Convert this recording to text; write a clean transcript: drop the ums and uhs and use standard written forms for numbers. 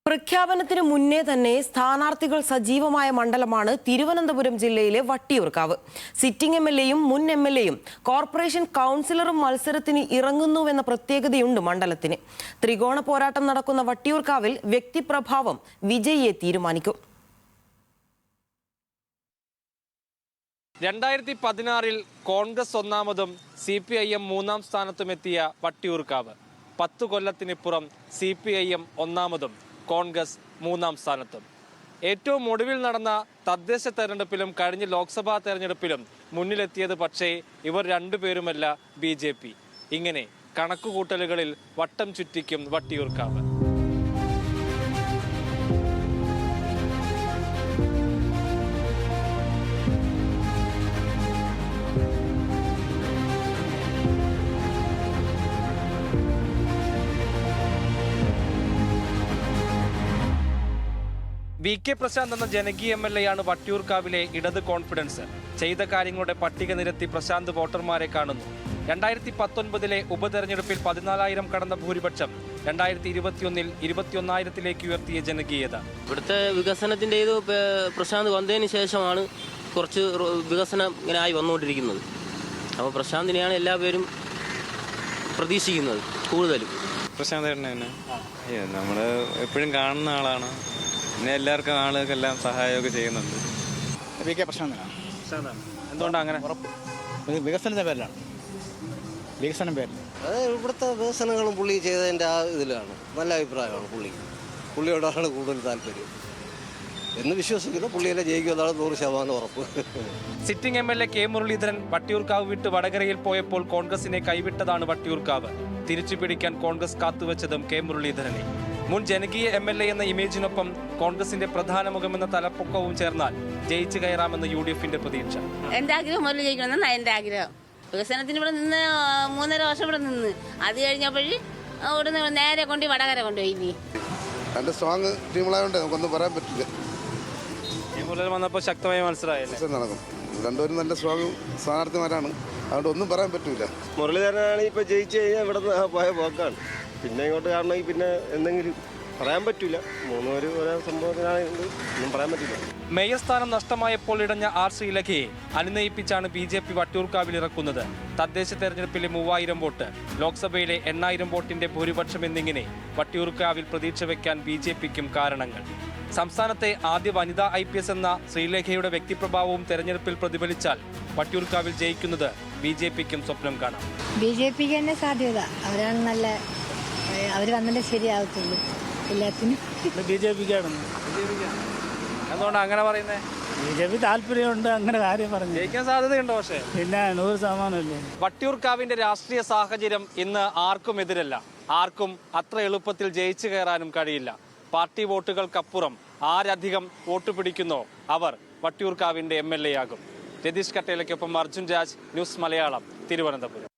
പ്രഖ്യാപനത്തിന് മുന്നേ തന്നെ സ്ഥാനാർത്ഥികൾ സജീവമായ മണ്ഡലമാണ് തിരുവനന്തപുരം ജില്ലയിലെ വട്ടിയൂർക്കാവ്. സിറ്റിംഗ് എംഎൽഎയും മുൻ എംഎൽഎയും കോർപ്പറേഷൻ കൗൺസിലറും മത്സരത്തിന് ഇറങ്ങുന്നുവെന്ന പ്രത്യേകതയുണ്ട് മണ്ഡലത്തിന്. ത്രികോണ പോരാട്ടം നടക്കുന്ന വട്ടിയൂർക്കാവിൽ വ്യക്തിപ്രഭാവം വിജയിയെ തീരുമാനിക്കും. 2016 കോൺഗ്രസ് ഒന്നാമതും CPIM മൂന്നാം സ്ഥാനത്തുമെത്തിയ വട്ടിയൂർക്കാവ് 10 കൊല്ലത്തിനിപ്പുറം CPIM ഒന്നാമതും കോൺഗ്രസ് മൂന്നാം സ്ഥാനത്തും. ഏറ്റവും ഒടുവിൽ നടന്ന തദ്ദേശ തെരഞ്ഞെടുപ്പിലും കഴിഞ്ഞ ലോക്സഭാ തെരഞ്ഞെടുപ്പിലും മുന്നിലെത്തിയത് പക്ഷേ ഇവർ രണ്ടുപേരുമല്ല BJP. ഇങ്ങനെ കണക്കുകൂട്ടലുകളിൽ വട്ടം ചുറ്റിക്കും വട്ടിയൂർക്കാവ്. VK പ്രശാന്ത് എന്ന ജനകീയ MLA-യാണ് വട്ടിയൂർക്കാവിലെ ഇടത് കോൺഫിഡൻസ്. ചെയ്ത കാര്യങ്ങളുടെ പട്ടിക നിരത്തി പ്രശാന്ത് വോട്ടർമാരെ കാണുന്നു. 2019 ഉപതെരഞ്ഞെടുപ്പിൽ 14,000 കടന്ന ഭൂരിപക്ഷം 2021 21,000-ലേക്ക് ഉയർത്തിയ ജനകീയത. ഇവിടുത്തെ വികസനത്തിന്റെ പ്രശാന്ത് വന്നതിന് ശേഷമാണ് കുറച്ച് വികസനം ഇങ്ങനെ ആയി വന്നുകൊണ്ടിരിക്കുന്നത്. അപ്പോൾ പ്രശാന്തിനെയാണ് എല്ലാവരും പ്രതീക്ഷിക്കുന്നത് കൂടുതലും. പ്രശാന്ത് തന്നെ നമ്മൾ എപ്പോഴും കാണുന്ന ആളാണ്. പിന്നെ എല്ലാവർക്കും ആളുകൾക്കെല്ലാം സഹായമൊക്കെ ചെയ്യുന്നുണ്ട്. VK പ്രശാന്തിനാണ്. എന്തുകൊണ്ടാണ് അങ്ങനെ? വികസനത്തിന്റെ പേരിലാണ്. വികസനം പേരിൽ അത് ഇവിടുത്തെ വികസനങ്ങളും പുള്ളി ചെയ്തതിൻ്റെ ആ ഇതിലാണ്. നല്ല അഭിപ്രായമാണ് പുള്ളിയോടാണ് കൂടുതൽ താല്പര്യം എന്ന് വിശ്വസിക്കുന്നു. പുള്ളിയെ ജയിക്കുമെന്നാണ് 100% ഉറപ്പ്. Sitting MLA K Muraleedharan Vattiyoorkavu വിട്ട് വടകരയിൽ പോയപ്പോൾ കോൺഗ്രസിനെ കൈവിട്ടതാണ് വട്ടിയൂർക്കാവ്. തിരിച്ചു പിടിക്കാൻ കോൺഗ്രസ് കാത്തുവെച്ചതും K മുരളീധരനെ. മുൻ ജനകീയ MLA എന്ന ഇമേജിനൊപ്പം കോൺഗ്രസിന്റെ പ്രധാന മുഖമെന്ന തലപ്പൊക്കവും ചേർന്നാൽ ജയിച്ചു കയറാമെന്ന് UDF-ന്റെ പ്രതീക്ഷ. എന്റെ ആഗ്രഹം മുരളി ജയിക്കണമെന്നാണ് എന്റെ ആഗ്രഹം. വികസനത്തിന് ഇവിടെ നിന്ന് 3.5 വർഷം ഇവിടെ നിന്ന് അത് കഴിഞ്ഞപ്പോഴേ ഇവിടുന്ന് നേരെ കൊണ്ട് വടകര കൊണ്ടുപോയി. രണ്ട് സ്ട്രോങ് ടീമുകളായതുകൊണ്ട് നമുക്കൊന്നും പറയാൻ പറ്റില്ല. വന്നപ്പോൾ ശക്തമായ മത്സരമായല്ലേ നടക്കും. രണ്ടുപേരും നല്ല സ്ട്രോങ് സ്ഥാനാർത്ഥിമാരാണ്. അതുകൊണ്ട് ഒന്നും പറയാൻ പറ്റൂല. മുരളീധരനാണ് ഇപ്പൊ ജയിച്ചു കഴിഞ്ഞാൽ ഇവിടെ നിന്ന് പോയ പോക്കാണ്. പിന്നെ ഇങ്ങോട്ട് കാണണമെങ്കിൽ പിന്നെ എന്തെങ്കിലും പറയാൻ പറ്റൂല. 3 പേര് ഒരേ സംഭവത്തിനാണെങ്കിൽ ഒന്നും പറയാൻ പറ്റില്ല. മേയർ സ്ഥാനം നഷ്ടമായപ്പോൾ ഇടഞ്ഞ R ശ്രീലേഖയെ അനുനയിപ്പിച്ചാണ് BJP വട്ടിയൂർക്കാവിൽ ഇറക്കുന്നത്. തദ്ദേശ തെരഞ്ഞെടുപ്പിലെ 3000 വോട്ട്, ലോക്സഭയിലെ 8000 വോട്ടിന്റെ ഭൂരിപക്ഷം എന്നിങ്ങനെ വട്ടിയൂർക്കാവിൽ പ്രതീക്ഷ വയ്ക്കാൻ BJP-ക്കും കാരണങ്ങൾ. സംസ്ഥാനത്തെ ആദ്യ വനിതാ IPS എന്ന ശ്രീലേഖയുടെ വ്യക്തിപ്രഭാവവും തെരഞ്ഞെടുപ്പിൽ പ്രതിഫലിച്ചാൽ വട്ടിയൂർക്കാവിൽ ജയിക്കുന്നത് BJP-ക്കും സ്വപ്നം കാണാം. BJP-ക്ക് തന്നെ സാധ്യത. അവരാണ് നല്ല, അവർ വന്നിട്ട് ശരിയാവത്തുള്ളൂ എല്ലാത്തിനും. BJP-ക്കാണ്. എന്തുകൊണ്ടാണ് അങ്ങനെ പറയുന്നത്? BJP താല്പര്യമുണ്ട്. അങ്ങനെ കാര്യം പറഞ്ഞു ജയിക്കാൻ സാധ്യതയുണ്ടോ? പക്ഷേ പിന്നെ 100% വട്ടിയൂർക്കാവിന്റെ രാഷ്ട്രീയ സാഹചര്യം ഇന്ന് ആർക്കും എതിരല്ല. ആർക്കും അത്ര എളുപ്പത്തിൽ ജയിച്ചു കയറാനും കഴിയില്ല. പാർട്ടി വോട്ടുകൾക്കപ്പുറം ആരധികം വോട്ട് പിടിക്കുന്നോ അവർ വട്ടിയൂർക്കാവിന്റെ MLA ആകും. രതീഷ് കട്ടേലയ്ക്കൊപ്പം അർജുൻ രാജ്, ന്യൂസ് മലയാളം, തിരുവനന്തപുരം.